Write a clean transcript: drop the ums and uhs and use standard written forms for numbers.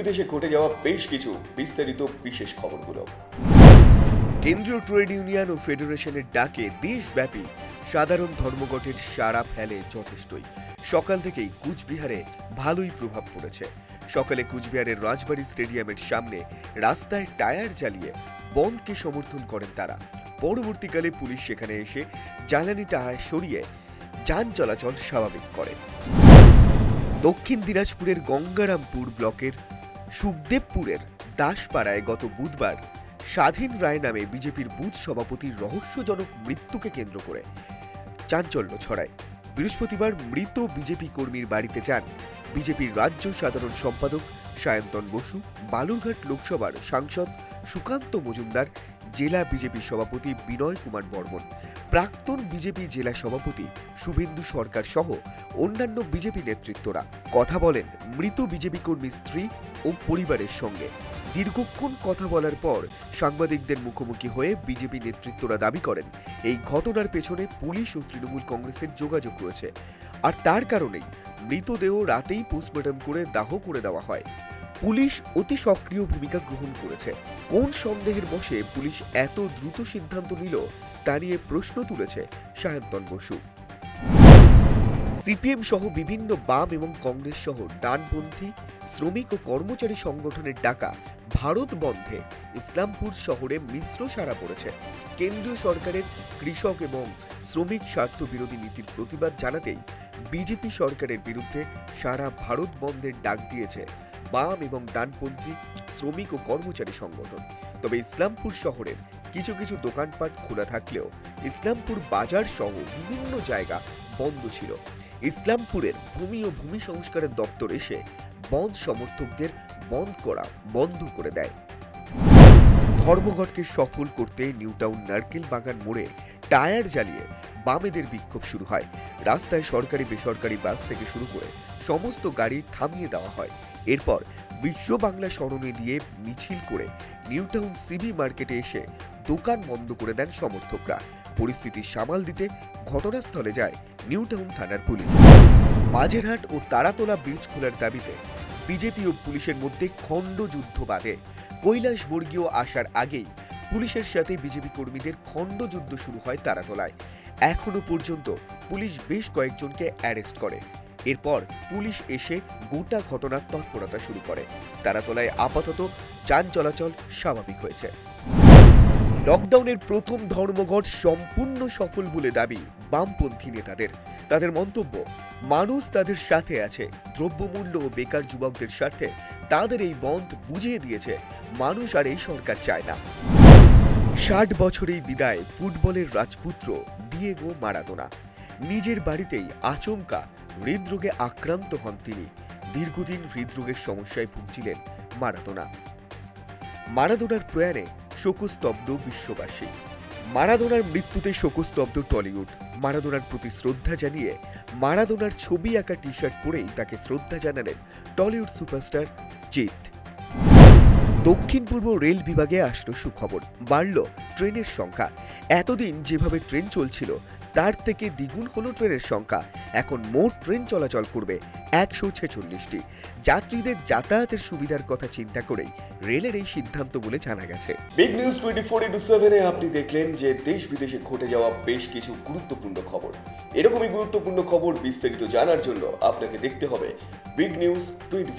বিদেশে ঘটে যাওয়া বেশ কিছু বিস্তারিত বিশেষ খবরগুলো। কেন্দ্রীয় ট্রেড ইউনিয়ন ও ফেডারেশনের ডাকে দেশব্যাপী সাধারণ ধর্মঘটের সাড়া ফেলে যথেষ্টই। সকাল থেকেই কুচবিহারে ভালোই প্রভাব পড়েছে। সকালে কুচবিহারের রাজবাড়ী স্টেডিয়ামের সামনে রাস্তায় টায়ার জ্বালিয়ে বন্ধকে সমর্থন করেন তারা। পরবর্তীকালে পুলিশ সেখানে এসে জ্বালানি টায়ার সরিয়ে যান চলাচল স্বাভাবিক করে। দক্ষিণ দিনাজপুরের গঙ্গারামপুর ব্লকের সুখদেবপুরের দাসপাড়ায় গত বুধবার স্বাধীন রায় নামে বিজেপির বুথ সভাপতির রহস্যজনক মৃত্যুকে কেন্দ্র করে চাঞ্চল্য ছড়ায়। বৃহস্পতিবার মৃত বিজেপি কর্মীর বাড়িতে যান বিজেপির রাজ্য সাধারণ সম্পাদক সায়ন্তন বসু, বালুরঘাট লোকসভার সাংসদ সুকান্ত মজুমদার, জেলা বিজেপি সভাপতি বিনয় কুমার বর্মন, প্রাক্তন বিজেপি জেলা সভাপতি শুভেন্দু সরকার সহ অন্যান্য বিজেপি নেতৃত্বরা। কথা বলেন মৃত বিজেপি কর্মীর স্ত্রী ও পরিবারের সঙ্গে। দীর্ঘক্ষণ কথা বলার পর সাংবাদিকদের মুখোমুখি হয়ে বিজেপি নেতৃত্বরা দাবি করেন এই ঘটনার পেছনে পুলিশ ও তৃণমূল কংগ্রেসের যোগাযোগ রয়েছে, আর তার কারণেই মৃতদেহ রাতেই পোস্টমর্টম করে দাহ করে দেওয়া হয়। পুলিশ অতি সক্রিয় ভূমিকা গ্রহণ করেছে। কোন সন্দেহের বশে পুলিশ এত দ্রুত সিদ্ধান্ত নিল তা নিয়ে প্রশ্ন তুলেছে সায়ন্তন বসু। সিপিএম সহ বিভিন্ন বাম এবং কংগ্রেস সহ ডানপন্থী শ্রমিক ও কর্মচারী সংগঠনের ডাকা ভারত বন্ধে ইসলামপুর শহরে মিশ্র সাড়া পড়েছে। কেন্দ্রীয় সরকারের কৃষক এবং শ্রমিক স্বার্থ বিরোধী নীতির প্রতিবাদ জানাতেই বিজেপি সরকারের বিরুদ্ধে সারা ভারত বন্ধের ডাক দিয়েছে বাম এবং ডানপন্থী শ্রমিক ও কর্মচারী সংগঠন। তবে ইসলামপুর শহরের কিছু কিছু দোকানপাট খোলা থাকলেও ইসলামপুর বাজার সহ বিভিন্ন জায়গা বন্ধ ছিল। ইসলামপুরের ভূমি ও ভূমি সংস্কারের দপ্তর এসে বন্ধ সমর্থকদের বন্ধ করে দেয়। ধর্মঘটকে সফল করতে নিউটাউন নারকেল বাগান মোড়ে টায়ার জ্বালিয়ে বামেদের বিক্ষোভ শুরু হয়। রাস্তায় সরকারি বেসরকারি বাস থেকে শুরু করে সমস্ত গাড়ি থামিয়ে দেওয়া হয়। এরপর বিশ্ব বাংলা স্মরণে দিয়ে মিছিল করে নিউটাউন সিবি মার্কেটে এসে দোকান বন্ধ করে দেন সমর্থকরা। পরিস্থিতি সামাল দিতে ঘটনাস্থলে যায় নিউটাউন থানার পুলিশ। মাঝেরহাট ও তারাতলা ব্রিজ খোলার দাবিতে বিজেপি ও পুলিশের মধ্যে খণ্ডযুদ্ধ বাধে। কৈলাসবর্গীয় আসার আগেই পুলিশের সাথে বিজেপি কর্মীদের খণ্ডযুদ্ধ শুরু হয় তারাতলায়। এখনো পর্যন্ত পুলিশ বেশ কয়েকজনকে অ্যারেস্ট করে। এরপর পুলিশ এসে গোটা ঘটনার তৎপরতা শুরু করে। তারাতলায় আপাতত যান চলাচল স্বাভাবিক হয়েছে। লকডাউনের প্রথম ধর্মঘট সম্পূর্ণ সফল বলে দাবি বামপন্থী নেতাদের। তাদের মন্তব্য, মানুষ তাদের সাথে আছে। দ্রব্যমূল্য ও বেকার যুবকদের স্বার্থে তাদের এই বন্ধ বুঝিয়ে দিয়েছে মানুষ আর এই সরকার চায় না। 60 বছরেই বিদায় ফুটবলের রাজপুত্র ডিয়েগো মারাদোনা। নিজের বাড়িতেই আচমকা হৃদরোগে আক্রান্ত হন তিনি। দীর্ঘদিন হৃদরোগের সমস্যায় ভুগছিলেন মারাদোনার প্রয়াণে শোকস্তব্ধ বিশ্ববাসী। মারাদোনার মৃত্যুতে শোকস্তব্ধ টলিউড। মারাদোনার প্রতি শ্রদ্ধা জানিয়ে মারাদোনার ছবি আঁকা টি শার্ট পরেই তাকে শ্রদ্ধা জানালেন টলিউড সুপারস্টার জিৎ। দক্ষিণ পূর্ব রেল বিভাগে আসলো সুখবর, বাড়ল ট্রেনের সংখ্যা। এতদিন যেভাবে ট্রেন চলছিল তার থেকে দ্বিগুণ হলো ট্রেনের সংখ্যা। এখন মোট ট্রেন চলাচল করবে 146টি। যাত্রীদের যাতায়াতের সুবিধার কথা চিন্তা করেই রেলের এই সিদ্ধান্ত বলে জানা গেছে। বিগ নিউজ 24/7 আপনি দেখলেন যে দেশ বিদেশে ঘটে যাওয়া বেশ কিছু গুরুত্বপূর্ণ খবর। এরকমই গুরুত্বপূর্ণ খবর বিস্তারিত জানার জন্য আপনাকে দেখতে হবে বিগ নিউজ 24।